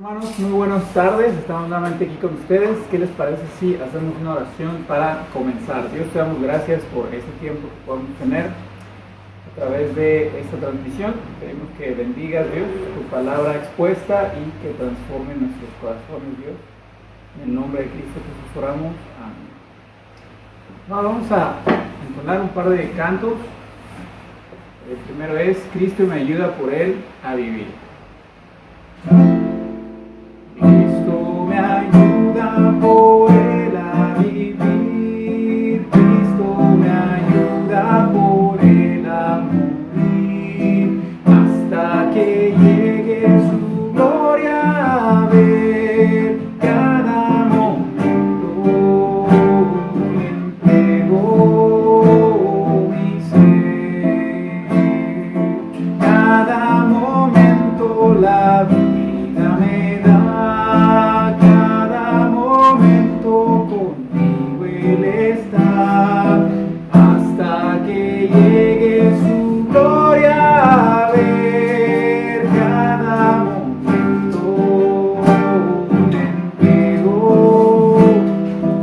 Hermanos, muy buenas tardes. Estamos nuevamente aquí con ustedes. ¿Qué les parece si hacemos una oración para comenzar? Dios, te damos gracias por este tiempo que podemos tener a través de esta transmisión. Pedimos que bendigas, Dios, tu palabra expuesta y que transforme nuestros corazones, Dios. En el nombre de Cristo Jesús oramos. Amén. Vamos a entonar un par de cantos. El primero es Cristo me ayuda por Él a vivir. Cristo me ayuda por Él a vivir, Cristo me ayuda por Él a morir, hasta que llegue su gloria a ver. Cada momento le entrego mi ser, cada momento la vida me da, cada momento conmigo Él está, hasta que llegue su gloria a ver. Cada momento le entrego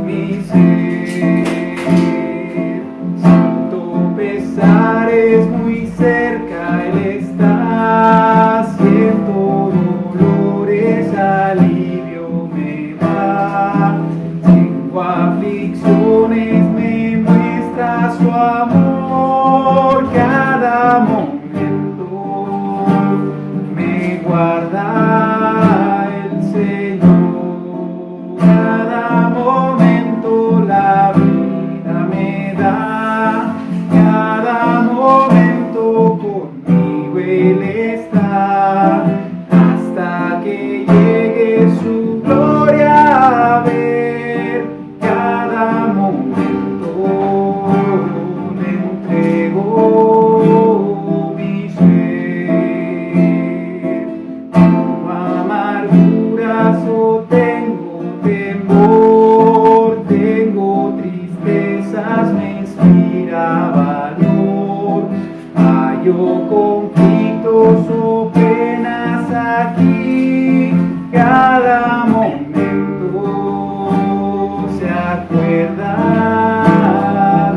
mi ser. Siento pesar, es muy cerca Él está, siento dolores, alivio me da, tengo aflicciones, me muestra su amor. Cada momento me guarda el Señor, cada momento la vida me da, cada momento conmigo Él está, hasta que llegue su gloria a ver. Cada momento le entrego mi ser. Tengo amarguras o tengo temor, tengo tristezas, me inspira valor, hallo conflictos o penas aquí. Cada momento se acuerda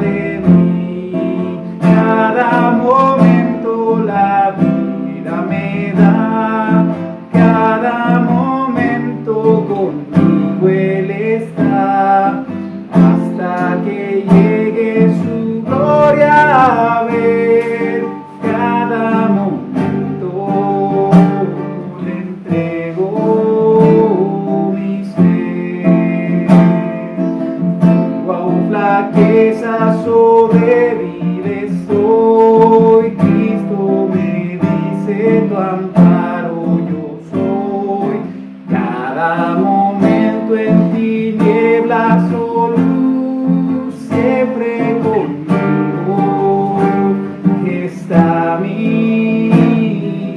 de mí, cada momento la vida me da, cada momento conmigo Él está, hasta que llegue su gloria a ver. Cada momento le entrego mi ser. Tengo aún flaquezas o débil estoy, Cristo me dice tu amparo yo soy. Cada momento en tinieblas o luz, siempre conmigo está mi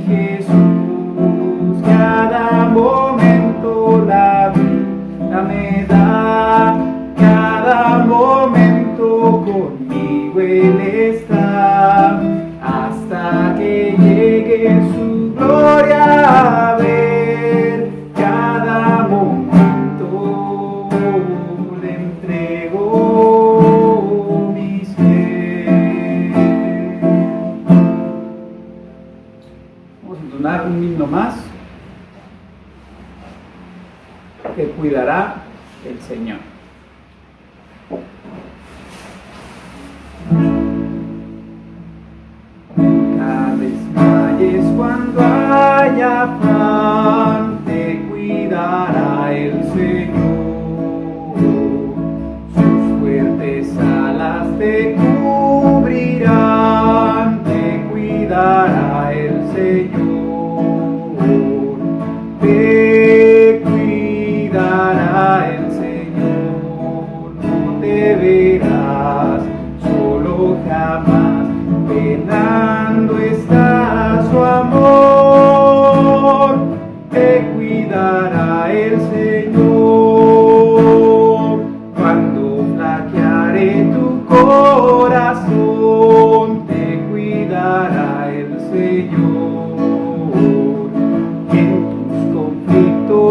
Jesús. Cada momento la vida me da, cada momento conmigo Él está, hasta que llegue su gloria a ver. Cada momento le entrego mi ser. Vamos a entonar un himno más. Te cuidará el Señor. Nunca desmayes cuando haya afán, te cuidará el Señor. Sus fuertes alas te cubrirán, te cuidará el Señor. Te cuidará el Señor, no te verás solo jamás, velando está su amor. Te cuidará el Señor, cuando flaqueare tu corazón, te cuidará el Señor. En tus conflictos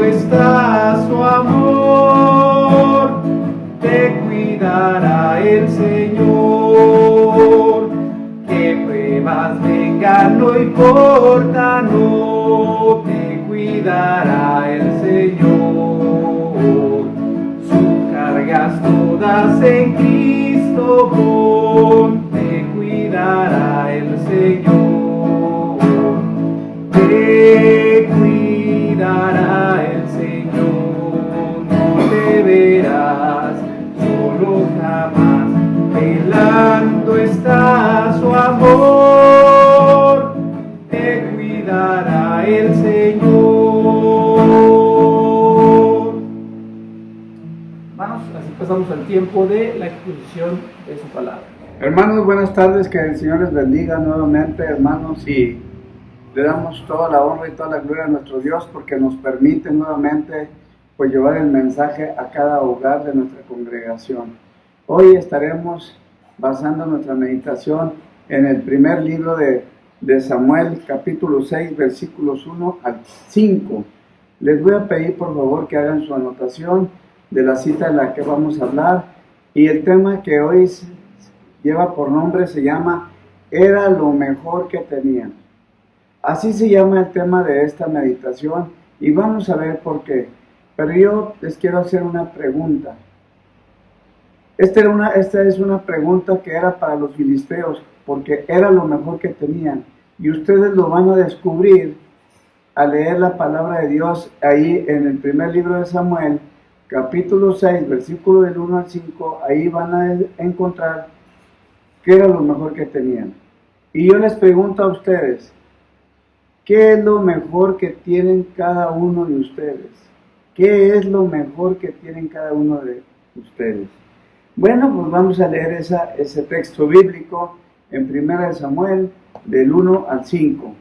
está su amor, te cuidará el Señor. Que pruebas vengan, no importa, no, te cuidará el Señor. Sus cargas todas en Cristo pon, te cuidará el Señor. Te cuidará el Señor, no te verás solo jamás. Velando está su amor, te cuidará el Señor. Hermanos, así pasamos al tiempo de la exposición de su palabra. Hermanos, buenas tardes, que el Señor les bendiga nuevamente, hermanos, y le damos toda la honra y toda la gloria a nuestro Dios porque nos permite nuevamente pues llevar el mensaje a cada hogar de nuestra congregación. Hoy estaremos basando nuestra meditación en el primer libro de Samuel, capítulo 6, versículos 1 al 5. Les voy a pedir por favor que hagan su anotación de la cita en la que vamos a hablar, y el tema que hoy lleva por nombre se llama Era lo mejor que tenían. Así se llama el tema de esta meditación y vamos a ver por qué. Pero yo les quiero hacer una pregunta. Esta es una pregunta que era para los filisteos, porque era lo mejor que tenían. Y ustedes lo van a descubrir al leer la palabra de Dios ahí en el primer libro de Samuel, capítulo 6, versículo del 1 al 5. Ahí van a encontrar qué era lo mejor que tenían. Y yo les pregunto a ustedes, ¿qué es lo mejor que tienen cada uno de ustedes? ¿Qué es lo mejor que tienen cada uno de ustedes? Bueno, pues vamos a leer ese texto bíblico en 1 Samuel, del 1 al 5.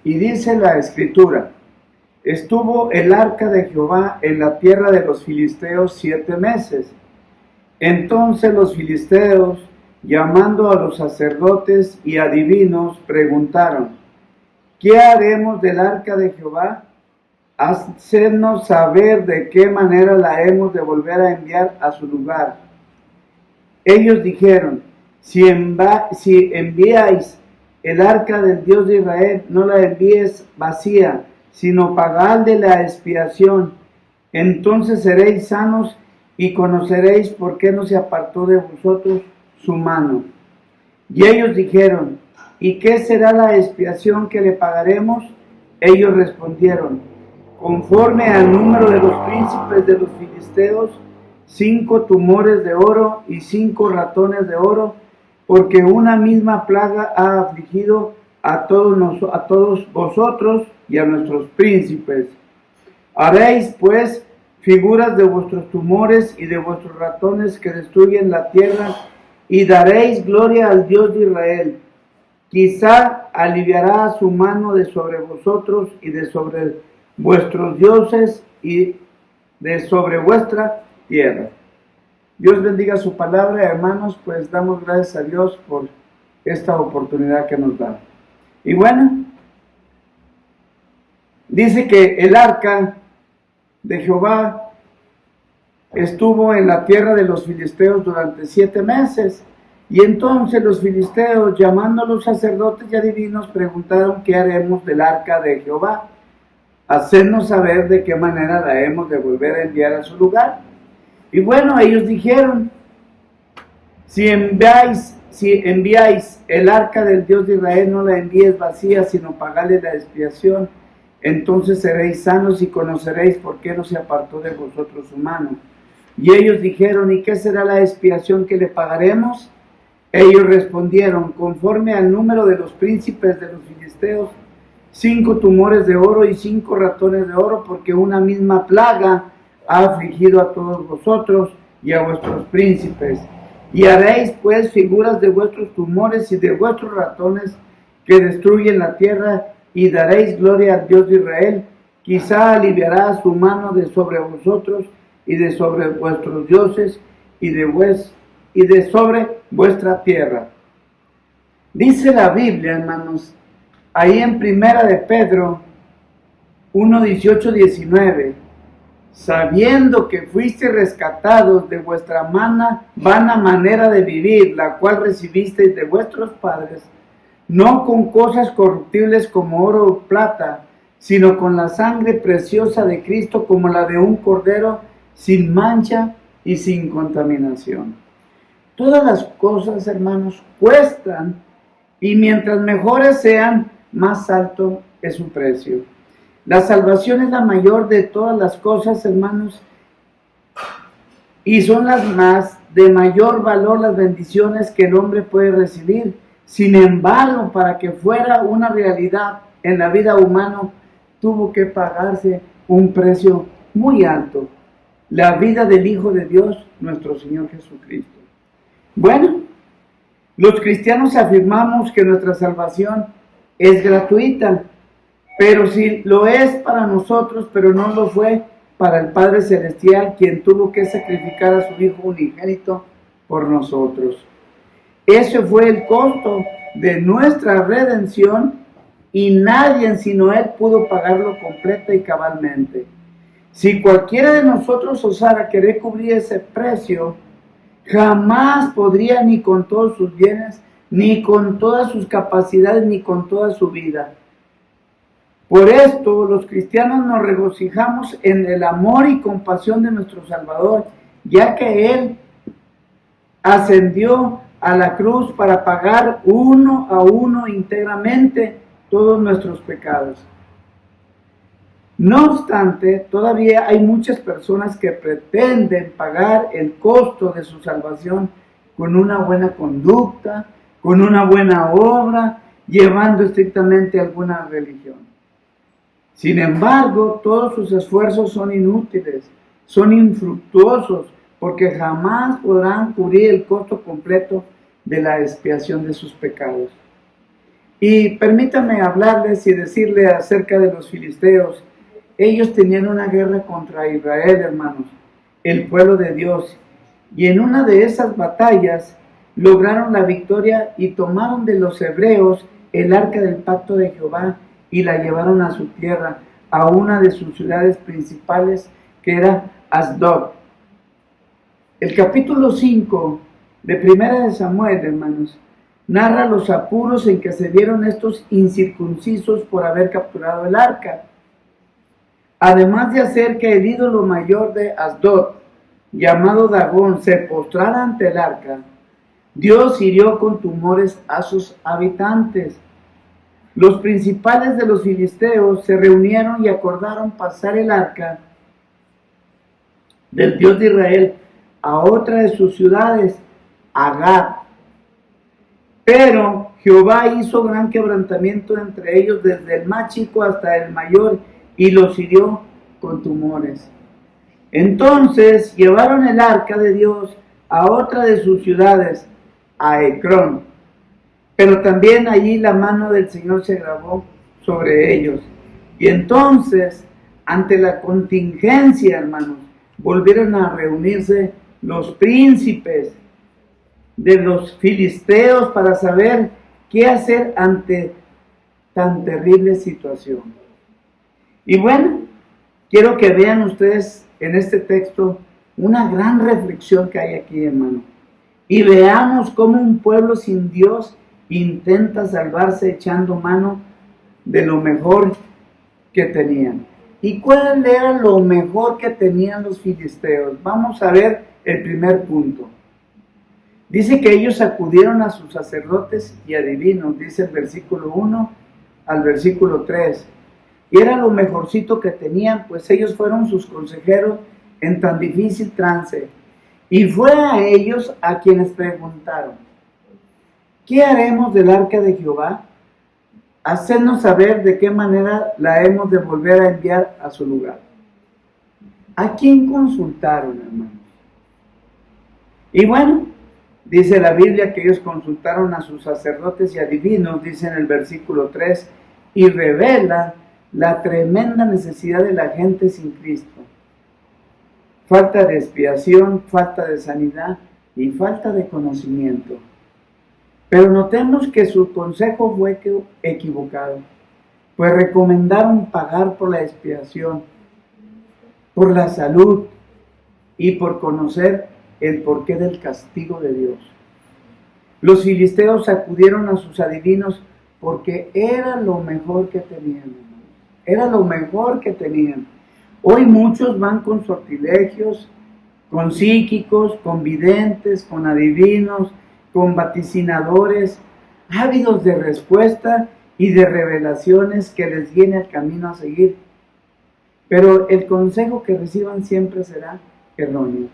Y dice la Escritura: estuvo el arca de Jehová en la tierra de los filisteos 7 meses. Entonces los filisteos, llamando a los sacerdotes y adivinos, preguntaron: ¿qué haremos del arca de Jehová? Hacednos saber de qué manera la hemos de volver a enviar a su lugar. Ellos dijeron: si enviáis el arca del Dios de Israel, no la envíes vacía, sino pagadle la expiación. Entonces seréis sanos y conoceréis por qué no se apartó de vosotros su mano. Y ellos dijeron: ¿y qué será la expiación que le pagaremos? Ellos respondieron: conforme al número de los príncipes de los filisteos, 5 tumores de oro y 5 ratones de oro, porque una misma plaga ha afligido a todos vosotros y a nuestros príncipes. Haréis pues figuras de vuestros tumores y de vuestros ratones que destruyen la tierra, y daréis gloria al Dios de Israel. Quizá aliviará su mano de sobre vosotros y de sobre vuestros dioses y de sobre vuestra tierra. Dios bendiga su palabra, hermanos, pues damos gracias a Dios por esta oportunidad que nos da. Y bueno, dice que el arca de Jehová estuvo en la tierra de los filisteos durante 7 meses. Y entonces los filisteos, llamando a los sacerdotes y adivinos, preguntaron: ¿qué haremos del arca de Jehová? Hacednos saber de qué manera la hemos de volver a enviar a su lugar. Y bueno, ellos dijeron: si enviáis el arca del Dios de Israel, no la envíes vacía, sino pagadle la expiación. Entonces seréis sanos y conoceréis por qué no se apartó de vosotros su mano. Y ellos dijeron: ¿y qué será la expiación que le pagaremos? Ellos respondieron: conforme al número de los príncipes de los filisteos, 5 tumores de oro y 5 ratones de oro, porque una misma plaga ha afligido a todos vosotros y a vuestros príncipes. Y haréis pues figuras de vuestros tumores y de vuestros ratones que destruyen la tierra, y daréis gloria al Dios de Israel. Quizá aliviará su mano de sobre vosotros y de sobre vuestros dioses y de sobre vuestra tierra. Dice la Biblia, hermanos, ahí en Primera de Pedro, 1, 18, 19. Sabiendo que fuiste rescatados de vuestra vana manera de vivir, la cual recibisteis de vuestros padres, no con cosas corruptibles como oro o plata, sino con la sangre preciosa de Cristo, como la de un cordero sin mancha y sin contaminación. Todas las cosas, hermanos, cuestan, y mientras mejores sean, más alto es su precio. La salvación es la mayor de todas las cosas, hermanos, y son las más de mayor valor las bendiciones que el hombre puede recibir. Sin embargo, para que fuera una realidad en la vida humana, tuvo que pagarse un precio muy alto: la vida del Hijo de Dios, nuestro Señor Jesucristo. Bueno, los cristianos afirmamos que nuestra salvación es gratuita, pero sí lo es para nosotros, pero no lo fue para el Padre Celestial, quien tuvo que sacrificar a su Hijo unigénito por nosotros. Ese fue el costo de nuestra redención, y nadie sino Él pudo pagarlo completa y cabalmente. Si cualquiera de nosotros osara querer cubrir ese precio, jamás podría, ni con todos sus bienes, ni con todas sus capacidades, ni con toda su vida. Por esto, los cristianos nos regocijamos en el amor y compasión de nuestro Salvador, ya que Él ascendió a la cruz para pagar uno a uno íntegramente todos nuestros pecados. No obstante, todavía hay muchas personas que pretenden pagar el costo de su salvación con una buena conducta, con una buena obra, llevando estrictamente alguna religión. Sin embargo, todos sus esfuerzos son inútiles, son infructuosos, porque jamás podrán cubrir el costo completo de la expiación de sus pecados. Y permítanme hablarles y decirles acerca de los filisteos. Ellos tenían una guerra contra Israel, hermanos, el pueblo de Dios, y en una de esas batallas lograron la victoria y tomaron de los hebreos el arca del pacto de Jehová y la llevaron a su tierra, a una de sus ciudades principales, que era Asdod. El capítulo 5 de Primera de Samuel, hermanos, narra los apuros en que se vieron estos incircuncisos por haber capturado el arca. Además de hacer que el ídolo mayor de Asdod, llamado Dagón, se postrara ante el arca, Dios hirió con tumores a sus habitantes. Los principales de los filisteos se reunieron y acordaron pasar el arca del Dios de Israel a otra de sus ciudades, a Gat. Pero Jehová hizo gran quebrantamiento entre ellos, desde el más chico hasta el mayor, y los hirió con tumores. Entonces llevaron el arca de Dios a otra de sus ciudades, a Ecrón. Pero también allí la mano del Señor se agravó sobre ellos. Y entonces, ante la contingencia, hermanos, volvieron a reunirse los príncipes de los filisteos para saber qué hacer ante tan terrible situación. Y bueno, quiero que vean ustedes en este texto una gran reflexión que hay aquí, hermano. Y veamos cómo un pueblo sin Dios intenta salvarse echando mano de lo mejor que tenían. ¿Y cuál era lo mejor que tenían los filisteos? Vamos a ver el primer punto. Dice que ellos acudieron a sus sacerdotes y adivinos, dice el versículo 1 al versículo 3. Y era lo mejorcito que tenían, pues ellos fueron sus consejeros en tan difícil trance. Y fue a ellos a quienes preguntaron: ¿qué haremos del arca de Jehová? Hacednos saber de qué manera la hemos de volver a enviar a su lugar. ¿A quién consultaron, hermanos? Y bueno, dice la Biblia que ellos consultaron a sus sacerdotes y adivinos, dice en el versículo 3, y revela la tremenda necesidad de la gente sin Cristo. Falta de expiación, falta de sanidad y falta de conocimiento. Pero notemos que su consejo fue equivocado, pues recomendaron pagar por la expiación, por la salud y por conocer el porqué del castigo de Dios. Los filisteos acudieron a sus adivinos porque era lo mejor que tenían. Era lo mejor que tenían. Hoy muchos van con sortilegios, con psíquicos, con videntes, con adivinos, con vaticinadores, ávidos de respuesta y de revelaciones que les guíen el camino a seguir. Pero el consejo que reciban siempre será erróneo,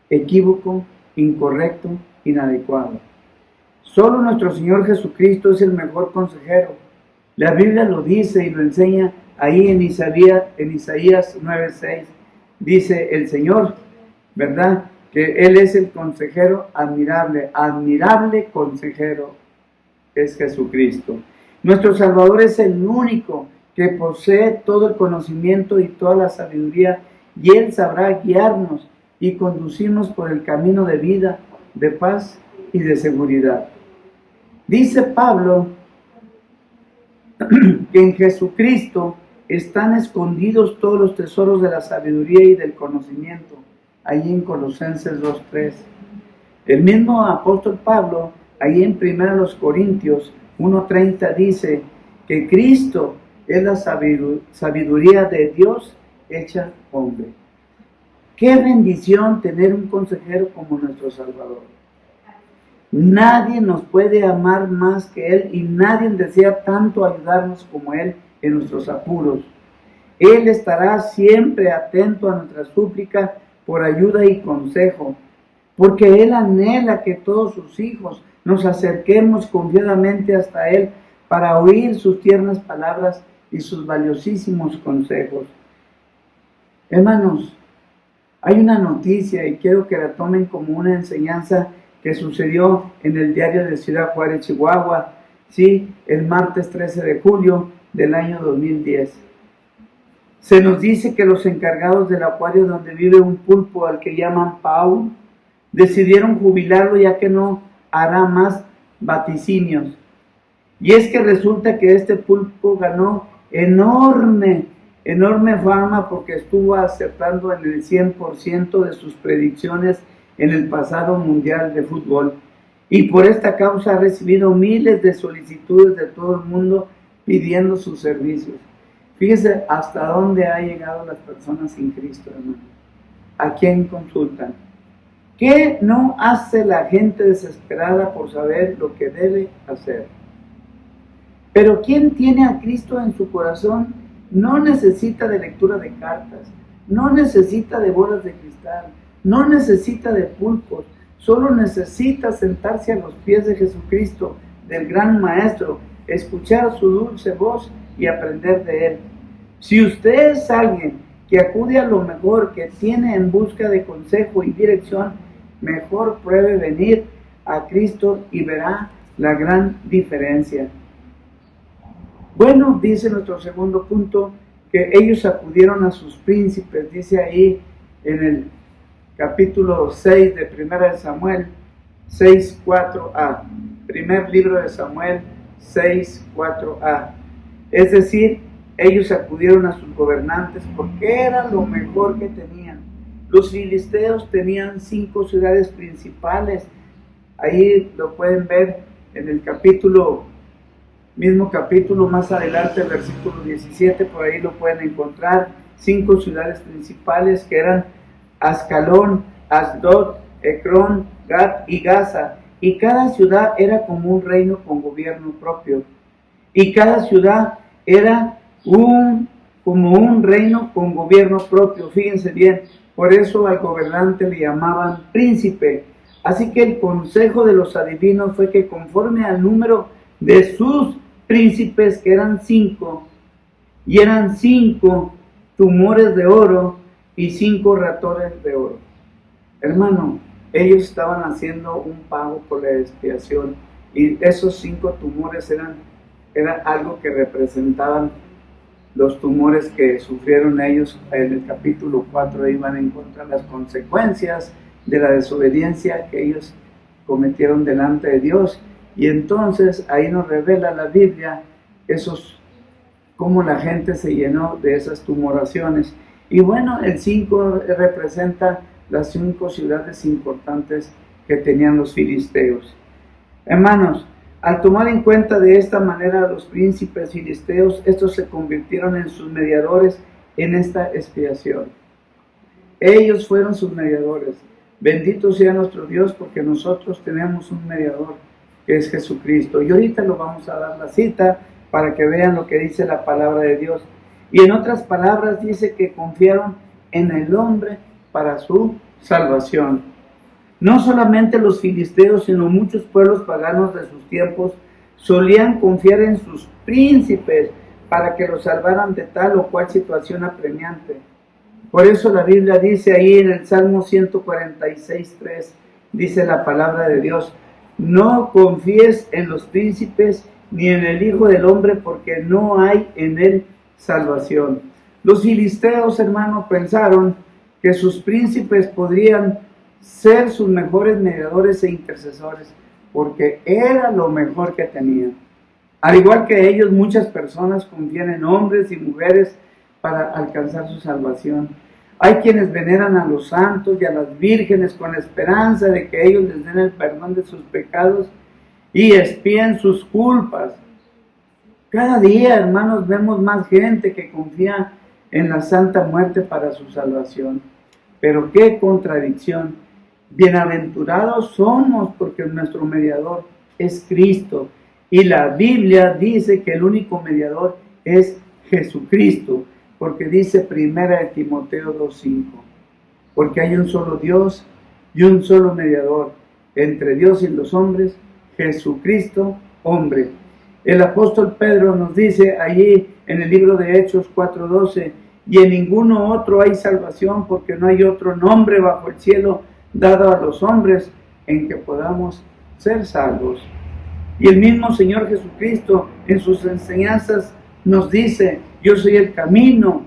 equívoco, incorrecto, inadecuado. Solo nuestro Señor Jesucristo es el mejor consejero. La Biblia lo dice y lo enseña ahí en Isaías 9:6. Dice el Señor, ¿verdad? Que Él es el consejero admirable, admirable consejero es Jesucristo. Nuestro Salvador es el único que posee todo el conocimiento y toda la sabiduría, y Él sabrá guiarnos y conducirnos por el camino de vida, de paz y de seguridad. Dice Pablo que en Jesucristo están escondidos todos los tesoros de la sabiduría y del conocimiento, ahí en Colosenses 2:3. El mismo apóstol Pablo, ahí en 1 Corintios 1:30, dice que Cristo es la sabiduría de Dios hecha hombre. Qué bendición tener un consejero como nuestro Salvador. Nadie nos puede amar más que Él y nadie desea tanto ayudarnos como Él en nuestros apuros. Él estará siempre atento a nuestra súplica por ayuda y consejo, porque Él anhela que todos sus hijos nos acerquemos confiadamente hasta Él para oír sus tiernas palabras y sus valiosísimos consejos. Hermanos, hay una noticia y quiero que la tomen como una enseñanza que sucedió en el diario de Ciudad Juárez, Chihuahua, ¿sí? El martes 13 de julio del año 2010. Se nos dice que los encargados del acuario donde vive un pulpo al que llaman Paul, decidieron jubilarlo ya que no hará más vaticinios. Y es que resulta que este pulpo ganó enorme fama porque estuvo acertando en el 100% de sus predicciones en el pasado Mundial de Fútbol. Y por esta causa ha recibido miles de solicitudes de todo el mundo pidiendo sus servicios. Fíjese hasta dónde ha llegado las personas sin Cristo, hermano. ¿A quién consultan? ¿Qué no hace la gente desesperada por saber lo que debe hacer? Pero quien tiene a Cristo en su corazón no necesita de lectura de cartas, no necesita de bolas de cristal, no necesita de pulpos, solo necesita sentarse a los pies de Jesucristo, del gran Maestro, escuchar su dulce voz y aprender de Él. Si usted es alguien que acude a lo mejor que tiene en busca de consejo y dirección, mejor pruebe venir a Cristo y verá la gran diferencia. Bueno, dice nuestro segundo punto, que ellos acudieron a sus príncipes, dice ahí en el capítulo 6 de 1 de Samuel, 6:4a, primer libro de Samuel, 6:4a. Es decir, ellos acudieron a sus gobernantes porque era lo mejor que tenían. Los filisteos tenían 5 ciudades principales. Ahí lo pueden ver en el mismo capítulo, más adelante, el versículo 17, por ahí lo pueden encontrar. 5 ciudades principales que eran Ascalón, Asdod, Ecrón, Gat y Gaza. Y cada ciudad era como un reino con gobierno propio. Y cada ciudad era como un reino con gobierno propio. Fíjense bien, por eso al gobernante le llamaban príncipe. Así que el consejo de los adivinos fue que conforme al número de sus príncipes, que eran 5, y eran 5 tumores de oro y 5 ratones de oro. Hermano, ellos estaban haciendo un pago por la expiación, y esos 5 tumores era algo que representaban los tumores que sufrieron ellos. En el capítulo 4 iban a encontrar las consecuencias de la desobediencia que ellos cometieron delante de Dios. Y entonces ahí nos revela la Biblia esos cómo la gente se llenó de esas tumoraciones. Y bueno, el 5 representa las 5 ciudades importantes que tenían los filisteos. Hermanos, al tomar en cuenta de esta manera a los príncipes filisteos, estos se convirtieron en sus mediadores en esta expiación. Ellos fueron sus mediadores. Bendito sea nuestro Dios, porque nosotros tenemos un mediador, que es Jesucristo. Y ahorita lo vamos a dar la cita para que vean lo que dice la palabra de Dios. Y en otras palabras dice que confiaron en el hombre para su salvación. No solamente los filisteos, sino muchos pueblos paganos de sus tiempos solían confiar en sus príncipes para que los salvaran de tal o cual situación apremiante. Por eso la Biblia dice ahí en el Salmo 146:3, dice la palabra de Dios: no confíes en los príncipes ni en el Hijo del Hombre, porque no hay en él salvación. Los filisteos, hermanos, pensaron que sus príncipes podrían ser sus mejores mediadores e intercesores, porque era lo mejor que tenían. Al igual que ellos, muchas personas confían en hombres y mujeres para alcanzar su salvación. Hay quienes veneran a los santos y a las vírgenes con la esperanza de que ellos les den el perdón de sus pecados y expíen sus culpas. Cada día, hermanos, vemos más gente que confía en la santa muerte para su salvación. Pero qué contradicción. Bienaventurados somos porque nuestro mediador es Cristo. Y la Biblia dice que el único mediador es Jesucristo, porque dice 1 Timoteo 2:5, porque hay un solo Dios y un solo mediador entre Dios y los hombres, Jesucristo, hombre. El apóstol Pedro nos dice allí en el libro de Hechos 4:12, y en ninguno otro hay salvación, porque no hay otro nombre bajo el cielo dado a los hombres en que podamos ser salvos. Y el mismo Señor Jesucristo en sus enseñanzas nos dice: yo soy el camino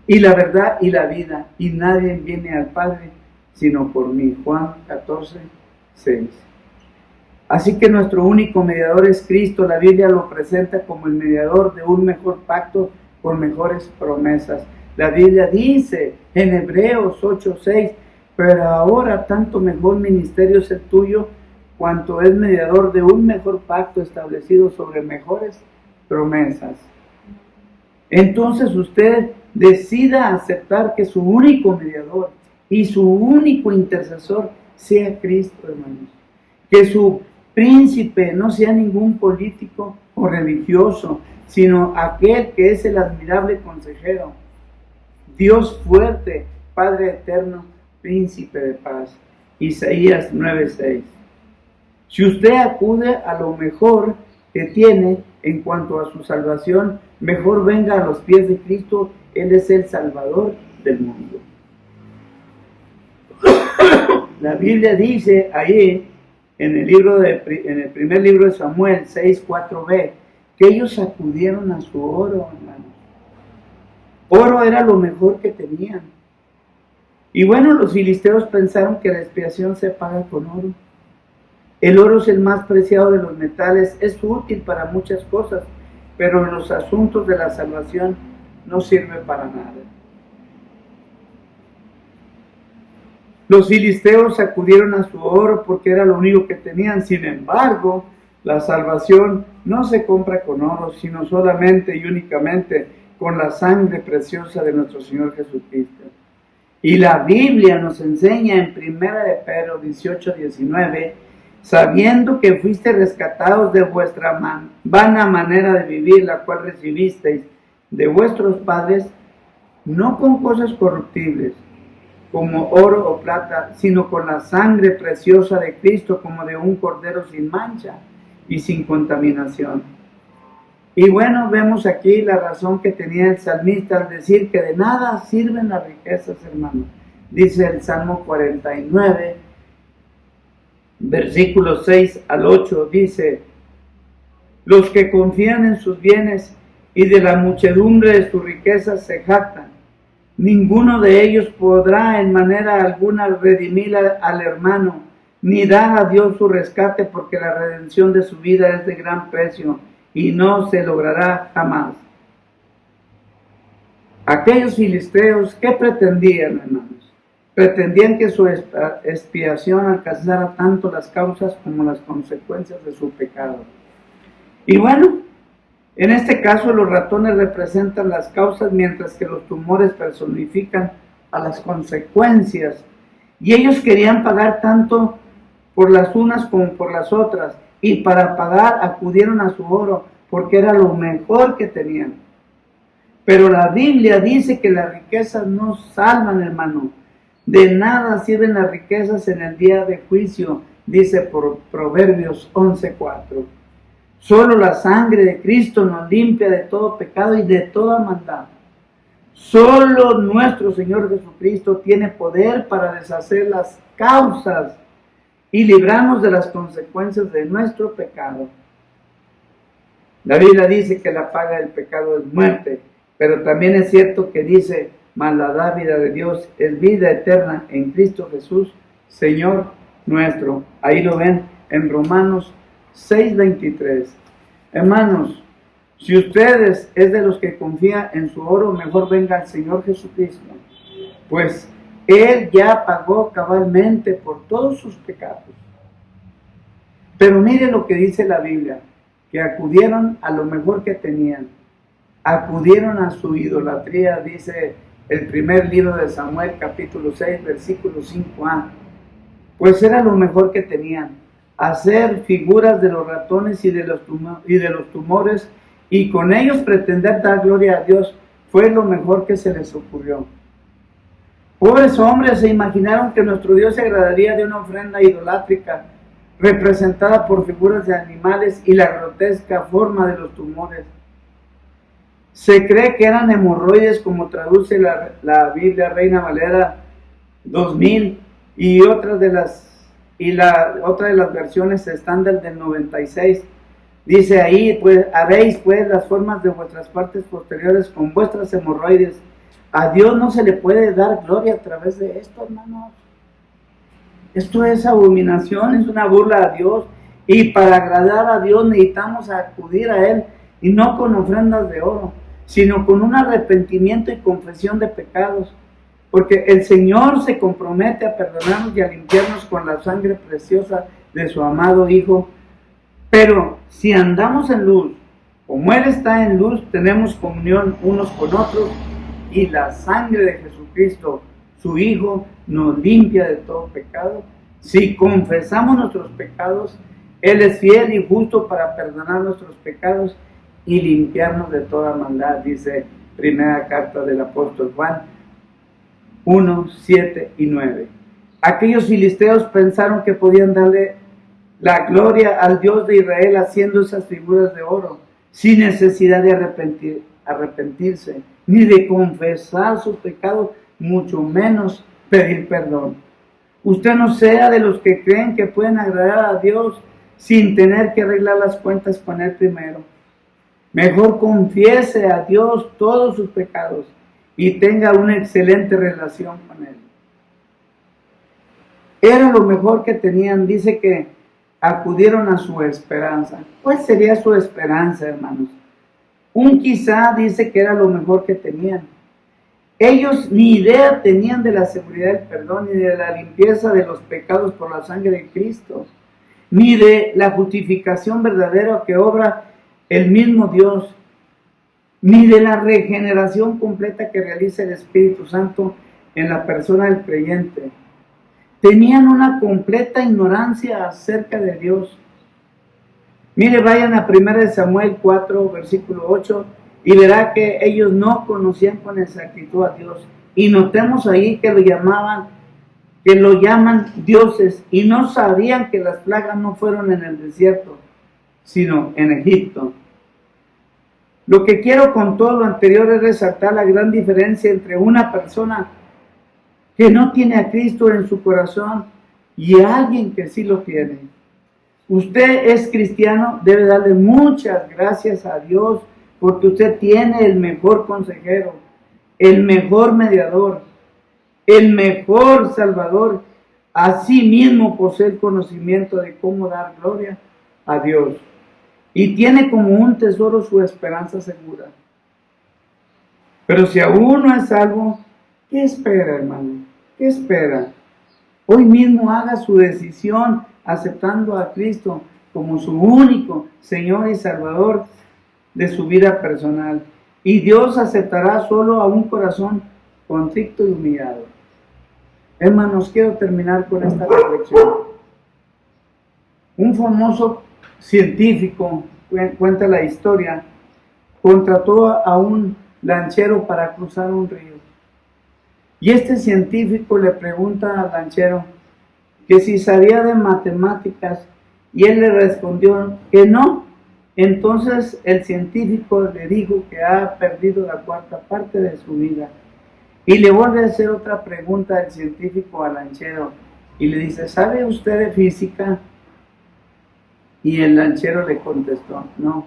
y la verdad y la vida, y nadie viene al Padre sino por mí. Juan 14:6. Así que nuestro único mediador es Cristo. La Biblia lo presenta como el mediador de un mejor pacto con mejores promesas. La Biblia dice en Hebreos 8:6, pero ahora tanto mejor ministerio es el tuyo, cuanto es mediador de un mejor pacto establecido sobre mejores promesas. Entonces usted decida aceptar que su único mediador y su único intercesor sea Cristo, hermanos. Que su príncipe no sea ningún político o religioso, sino aquel que es el admirable consejero, Dios fuerte, Padre eterno, príncipe de paz. Isaías 9:6. Si usted acude a lo mejor que tiene en cuanto a su salvación, mejor venga a los pies de Cristo. Él es el Salvador del mundo. La Biblia dice ahí en el primer libro de Samuel 6:4b, que ellos acudieron a su oro, hermanos. Oro era lo mejor que tenían. Y bueno, los filisteos pensaron que la expiación se paga con oro. El oro es el más preciado de los metales, es útil para muchas cosas, pero en los asuntos de la salvación no sirve para nada. Los filisteos acudieron a su oro porque era lo único que tenían. Sin embargo, la salvación no se compra con oro, sino solamente y únicamente con la sangre preciosa de nuestro Señor Jesucristo. Y la Biblia nos enseña en 1 Pedro 18:19, sabiendo que fuiste rescatados de vuestra vana manera de vivir, la cual recibisteis de vuestros padres, no con cosas corruptibles, como oro o plata, sino con la sangre preciosa de Cristo, como de un cordero sin mancha y sin contaminación. Y bueno, vemos aquí la razón que tenía el salmista al decir que de nada sirven las riquezas, hermanos. Dice el Salmo 49, versículos 6 al 8, dice: los que confían en sus bienes y de la muchedumbre de sus riquezas se jactan. Ninguno de ellos podrá en manera alguna redimir al hermano, ni da a Dios su rescate, porque la redención de su vida es de gran precio y no se logrará jamás. Aquellos filisteos, ¿qué pretendían, hermanos? Pretendían que su expiación alcanzara tanto las causas como las consecuencias de su pecado. Y bueno, en este caso los ratones representan las causas, mientras que los tumores personifican a las consecuencias. Y ellos querían pagar tanto por las unas como por las otras, y para pagar acudieron a su oro, porque era lo mejor que tenían. Pero la Biblia dice que las riquezas no salvan, hermano. De nada sirven las riquezas en el día de juicio, dice por Proverbios 11:4. Solo la sangre de Cristo nos limpia de todo pecado y de toda maldad. Solo nuestro Señor Jesucristo tiene poder para deshacer las causas y librarnos de las consecuencias de nuestro pecado. La Biblia dice que la paga del pecado es muerte, pero también es cierto que dice, mas la dádiva de Dios es vida eterna en Cristo Jesús, Señor nuestro. Ahí lo ven en Romanos 6:23. Hermanos, si ustedes es de los que confía en su oro, mejor venga el Señor Jesucristo, pues Él ya pagó cabalmente por todos sus pecados. Pero mire lo que dice la Biblia, que acudieron a lo mejor que tenían, acudieron a su idolatría, dice el primer libro de Samuel, capítulo 6, versículo 5a, pues era lo mejor que tenían, hacer figuras de los ratones y de los tumores, y con ellos pretender dar gloria a Dios, fue lo mejor que se les ocurrió. Pobres hombres, se imaginaron que nuestro Dios se agradaría de una ofrenda idolátrica, representada por figuras de animales y la grotesca forma de los tumores. Se cree que eran hemorroides, como traduce la Biblia Reina Valera 2000, y otra de las versiones estándar del 96. Dice ahí, pues haréis pues las formas de vuestras partes posteriores con vuestras hemorroides. A Dios no se le puede dar gloria a través de esto, hermanos. Esto es abominación, es una burla a Dios. Y para agradar a Dios necesitamos acudir a Él, y no con ofrendas de oro, sino con un arrepentimiento y confesión de pecados. Porque el Señor se compromete a perdonarnos y a limpiarnos con la sangre preciosa de su amado Hijo. Pero si andamos en luz, como Él está en luz, tenemos comunión unos con otros, y la sangre de Jesucristo, su Hijo, nos limpia de todo pecado. Si confesamos nuestros pecados, Él es fiel y justo para perdonar nuestros pecados y limpiarnos de toda maldad, dice primera carta del apóstol Juan 1, 7 y 9. Aquellos filisteos pensaron que podían darle la gloria al Dios de Israel haciendo esas figuras de oro, sin necesidad de arrepentirse, ni de confesar sus pecados, mucho menos pedir perdón. Usted no sea de los que creen que pueden agradar a Dios sin tener que arreglar las cuentas con Él primero. Mejor confiese a Dios todos sus pecados y tenga una excelente relación con Él. Era lo mejor que tenían. Dice que acudieron a su esperanza. ¿Cuál sería su esperanza, hermanos? Un quizá dice que era lo mejor que tenían. Ellos ni idea tenían de la seguridad del perdón, ni de la limpieza de los pecados por la sangre de Cristo, ni de la justificación verdadera que obra el mismo Dios, ni de la regeneración completa que realiza el Espíritu Santo en la persona del creyente. Tenían una completa ignorancia acerca de Dios. Mire, vayan a 1 Samuel 4, versículo 8, y verá que ellos no conocían con exactitud a Dios. Y notemos ahí que lo llaman dioses, y no sabían que las plagas no fueron en el desierto, sino en Egipto. Lo que quiero con todo lo anterior es resaltar la gran diferencia entre una persona que no tiene a Cristo en su corazón y a alguien que sí lo tiene. Usted es cristiano, debe darle muchas gracias a Dios, porque usted tiene el mejor consejero, el mejor mediador, el mejor salvador, así mismo posee el conocimiento de cómo dar gloria a Dios y tiene como un tesoro su esperanza segura. Pero si aún no es salvo, ¿qué espera, hermano? ¿Qué espera? Hoy mismo haga su decisión aceptando a Cristo como su único Señor y Salvador de su vida personal. Y Dios aceptará solo a un corazón contrito y humillado. Hermanos, quiero terminar con esta reflexión. Un famoso científico, cuenta la historia, contrató a un lanchero para cruzar un río. Y este científico le pregunta al lanchero que si sabía de matemáticas, y él le respondió que no. Entonces el científico le dijo que ha perdido la cuarta parte de su vida. Y le vuelve a hacer otra pregunta el científico al lanchero y le dice, ¿sabe usted de física? Y el lanchero le contestó, no.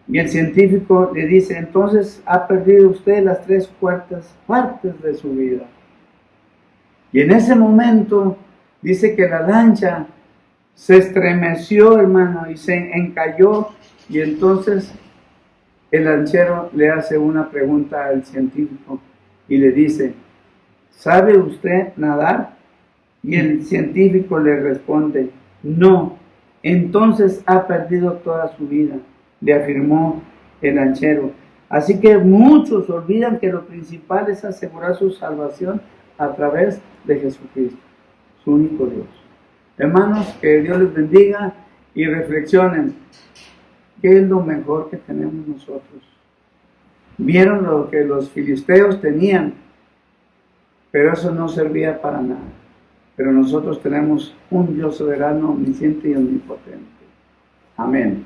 Y el científico le dice, entonces ha perdido usted las 3/4 partes de su vida. Y en ese momento dice que la lancha se estremeció, hermano, y se encalló. Y entonces el lanchero le hace una pregunta al científico y le dice, ¿sabe usted nadar? Y el científico le responde, no. Entonces ha perdido toda su vida, le afirmó el lanchero. Así que muchos olvidan que lo principal es asegurar su salvación a través de Jesucristo, su único Dios. Hermanos, que Dios les bendiga y reflexionen. ¿Qué es lo mejor que tenemos nosotros? Vieron lo que los filisteos tenían, pero eso no servía para nada. Pero nosotros tenemos un Dios soberano, omnisciente y omnipotente. Amén.